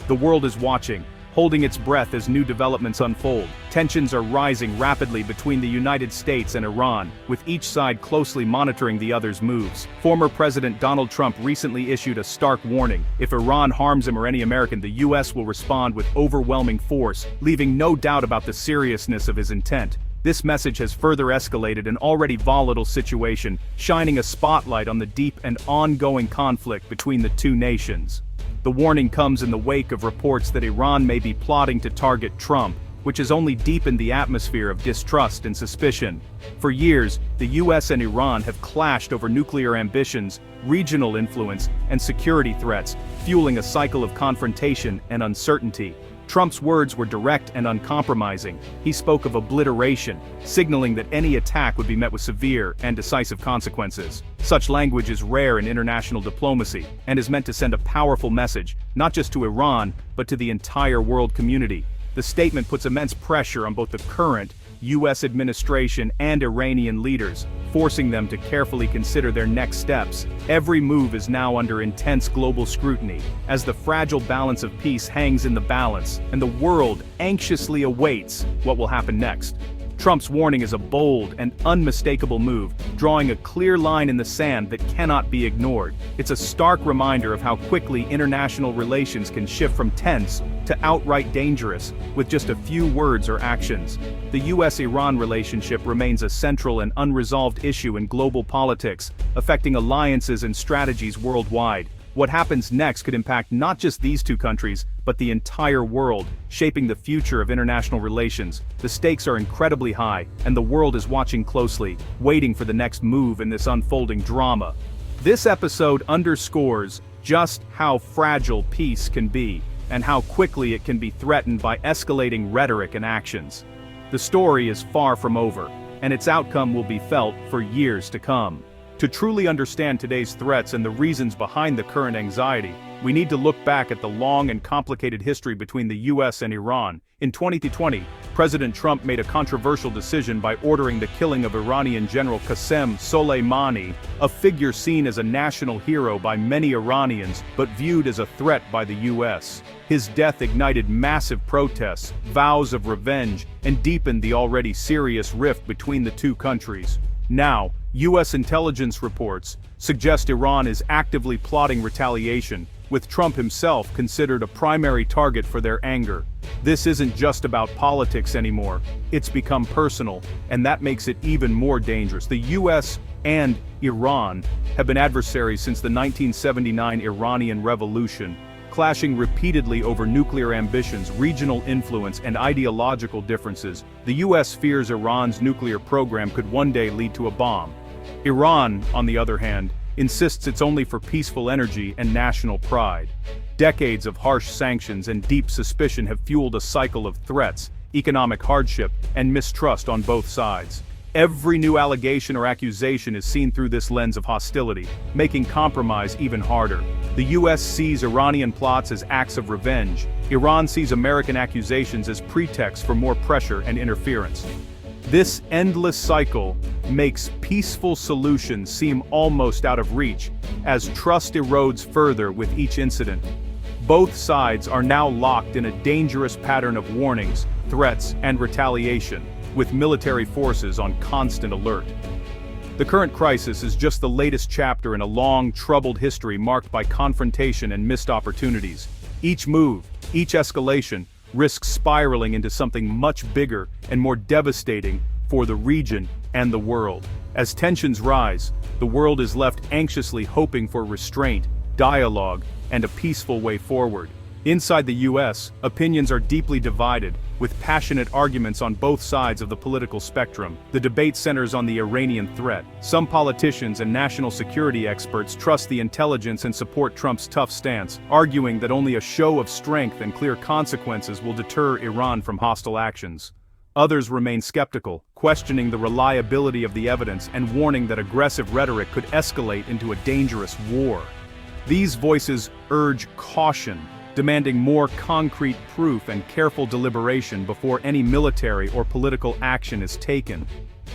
The world is watching, holding its breath as new developments unfold. Tensions are rising rapidly between the United States and Iran, with each side closely monitoring the other's moves. Former President Donald Trump recently issued a stark warning: if Iran harms him or any American, the US will respond with overwhelming force, leaving no doubt about the seriousness of his intent. This message has further escalated an already volatile situation, shining a spotlight on the deep and ongoing conflict between the two nations. The warning comes in the wake of reports that Iran may be plotting to target Trump, which has only deepened the atmosphere of distrust and suspicion. For years, the US and Iran have clashed over nuclear ambitions, regional influence, and security threats, fueling a cycle of confrontation and uncertainty. Trump's words were direct and uncompromising. He spoke of obliteration, signaling that any attack would be met with severe and decisive consequences. Such language is rare in international diplomacy, and is meant to send a powerful message, not just to Iran, but to the entire world community. The statement puts immense pressure on both the current US administration and Iranian leaders, forcing them to carefully consider their next steps. Every move is now under intense global scrutiny, as the fragile balance of peace hangs in the balance, and the world anxiously awaits what will happen next. Trump's warning is a bold and unmistakable move, drawing a clear line in the sand that cannot be ignored. It's a stark reminder of how quickly international relations can shift from tense to outright dangerous, with just a few words or actions. The US-Iran relationship remains a central and unresolved issue in global politics, affecting alliances and strategies worldwide. What happens next could impact not just these two countries, but the entire world, shaping the future of international relations. The stakes are incredibly high, and the world is watching closely, waiting for the next move in this unfolding drama. This episode underscores just how fragile peace can be, and how quickly it can be threatened by escalating rhetoric and actions. The story is far from over, and its outcome will be felt for years to come. To truly understand today's threats and the reasons behind the current anxiety, we need to look back at the long and complicated history between the US and Iran. In 2020, President Trump made a controversial decision by ordering the killing of Iranian General Qasem Soleimani, a figure seen as a national hero by many Iranians, but viewed as a threat by the US. His death ignited massive protests, vows of revenge, and deepened the already serious rift between the two countries. Now, US intelligence reports suggest Iran is actively plotting retaliation, with Trump himself considered a primary target for their anger. This isn't just about politics anymore, it's become personal, and that makes it even more dangerous. The US and Iran have been adversaries since the 1979 Iranian Revolution, clashing repeatedly over nuclear ambitions, regional influence, and ideological differences. The US fears Iran's nuclear program could one day lead to a bomb. Iran, on the other hand, insists it's only for peaceful energy and national pride. Decades of harsh sanctions and deep suspicion have fueled a cycle of threats, economic hardship, and mistrust on both sides. Every new allegation or accusation is seen through this lens of hostility, making compromise even harder. The US sees Iranian plots as acts of revenge. Iran sees American accusations as pretexts for more pressure and interference. This endless cycle makes peaceful solutions seem almost out of reach, as trust erodes further with each incident. Both sides are now locked in a dangerous pattern of warnings, threats, and retaliation, with military forces on constant alert. The current crisis is just the latest chapter in a long, troubled history marked by confrontation and missed opportunities. Each move, each escalation, risks spiraling into something much bigger and more devastating for the region and the world. As tensions rise, the world is left anxiously hoping for restraint, dialogue, and a peaceful way forward. Inside the US, opinions are deeply divided, with passionate arguments on both sides of the political spectrum. The debate centers on the Iranian threat. Some politicians and national security experts trust the intelligence and support Trump's tough stance, arguing that only a show of strength and clear consequences will deter Iran from hostile actions. Others remain skeptical, questioning the reliability of the evidence and warning that aggressive rhetoric could escalate into a dangerous war. These voices urge caution, demanding more concrete proof and careful deliberation before any military or political action is taken.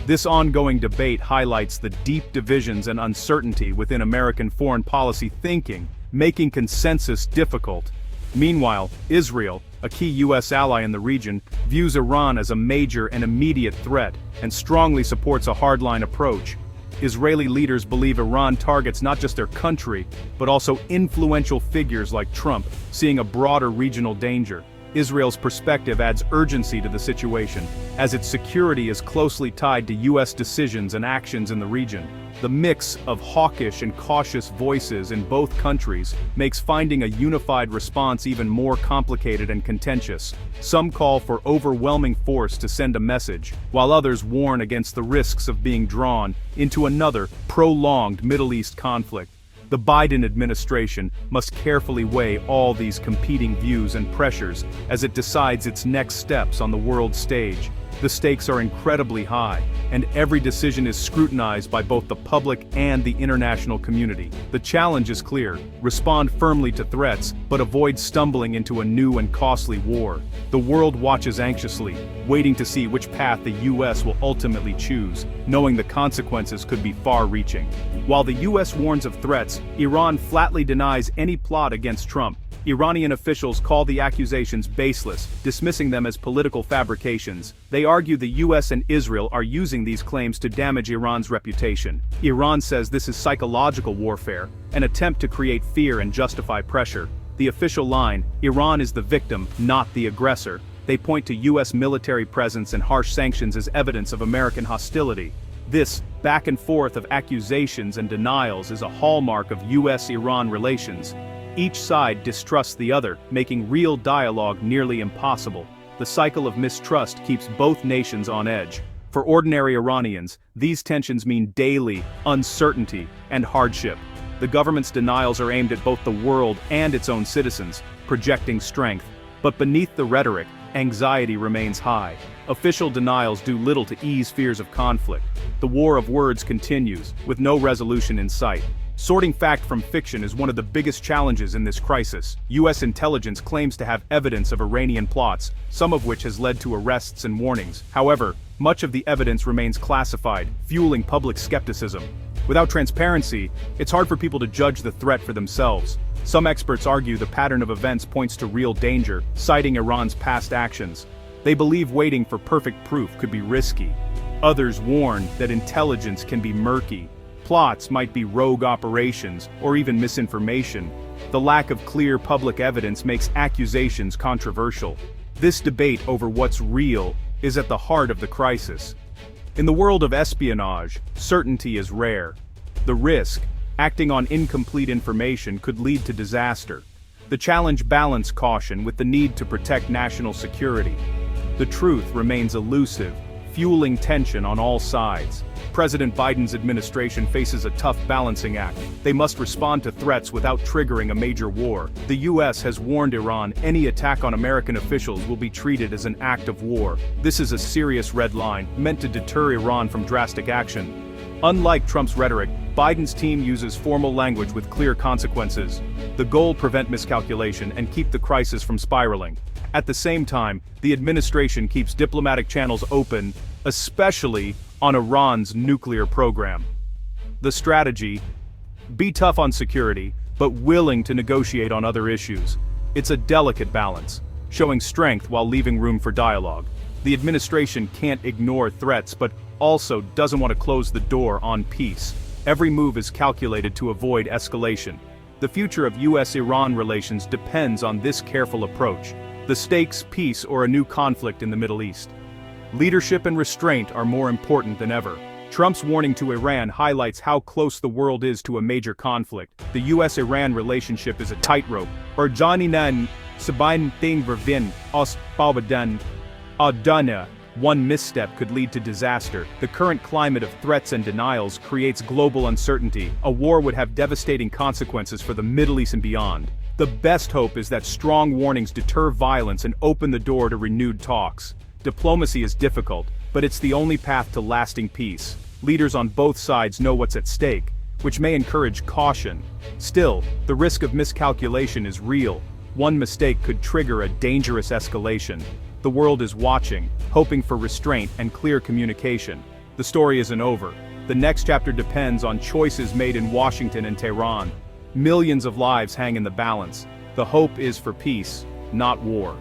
This ongoing debate highlights the deep divisions and uncertainty within American foreign policy thinking, making consensus difficult. Meanwhile, Israel, a key U.S. ally in the region, views Iran as a major and immediate threat, and strongly supports a hardline approach. Israeli leaders believe Iran targets not just their country, but also influential figures like Trump, seeing a broader regional danger. Israel's perspective adds urgency to the situation, as its security is closely tied to U.S. decisions and actions in the region. The mix of hawkish and cautious voices in both countries makes finding a unified response even more complicated and contentious. Some call for overwhelming force to send a message, while others warn against the risks of being drawn into another, prolonged Middle East conflict. The Biden administration must carefully weigh all these competing views and pressures as it decides its next steps on the world stage. The stakes are incredibly high, and every decision is scrutinized by both the public and the international community. The challenge is clear: respond firmly to threats, but avoid stumbling into a new and costly war. The world watches anxiously, waiting to see which path the U.S. will ultimately choose, knowing the consequences could be far-reaching. While the U.S. warns of threats, Iran flatly denies any plot against Trump. Iranian officials call the accusations baseless, dismissing them as political fabrications. They argue the US and Israel are using these claims to damage Iran's reputation. Iran says this is psychological warfare, an attempt to create fear and justify pressure. The official line, Iran is the victim, not the aggressor. They point to US military presence and harsh sanctions as evidence of American hostility. This back and forth of accusations and denials is a hallmark of US-Iran relations. Each side distrusts the other, making real dialogue nearly impossible. The cycle of mistrust keeps both nations on edge. For ordinary Iranians, these tensions mean daily uncertainty and hardship. The government's denials are aimed at both the world and its own citizens, projecting strength. But beneath the rhetoric, anxiety remains high. Official denials do little to ease fears of conflict. The war of words continues, with no resolution in sight. Sorting fact from fiction is one of the biggest challenges in this crisis. U.S. intelligence claims to have evidence of Iranian plots, some of which has led to arrests and warnings. However, much of the evidence remains classified, fueling public skepticism. Without transparency, it's hard for people to judge the threat for themselves. Some experts argue the pattern of events points to real danger, citing Iran's past actions. They believe waiting for perfect proof could be risky. Others warn that intelligence can be murky. Plots might be rogue operations, or even misinformation. The lack of clear public evidence makes accusations controversial. This debate over what's real is at the heart of the crisis. In the world of espionage, certainty is rare. The risk, acting on incomplete information, could lead to disaster. The challenge balances caution with the need to protect national security. The truth remains elusive, fueling tension on all sides. President Biden's administration faces a tough balancing act. They must respond to threats without triggering a major war. The U.S. has warned Iran any attack on American officials will be treated as an act of war. This is a serious red line, meant to deter Iran from drastic action. Unlike Trump's rhetoric, Biden's team uses formal language with clear consequences. The goal: prevent miscalculation and keep the crisis from spiraling. At the same time, the administration keeps diplomatic channels open, especially on Iran's nuclear program. The strategy: be tough on security, but willing to negotiate on other issues. It's a delicate balance, showing strength while leaving room for dialogue. The administration can't ignore threats, but also doesn't want to close the door on peace. Every move is calculated to avoid escalation. The future of US-Iran relations depends on this careful approach. The stakes: peace or a new conflict in the Middle East. Leadership and restraint are more important than ever. Trump's warning to Iran highlights how close the world is to a major conflict. The US-Iran relationship is a tightrope. Orjaninan sabain thing vervin os babadan adana. One misstep could lead to disaster. The current climate of threats and denials creates global uncertainty. A war would have devastating consequences for the Middle East and beyond. The best hope is that strong warnings deter violence and open the door to renewed talks. Diplomacy is difficult, but it's the only path to lasting peace. Leaders on both sides know what's at stake, which may encourage caution. Still, the risk of miscalculation is real. One mistake could trigger a dangerous escalation. The world is watching, hoping for restraint and clear communication. The story isn't over. The next chapter depends on choices made in Washington and Tehran. Millions of lives hang in the balance. The hope is for peace, not war.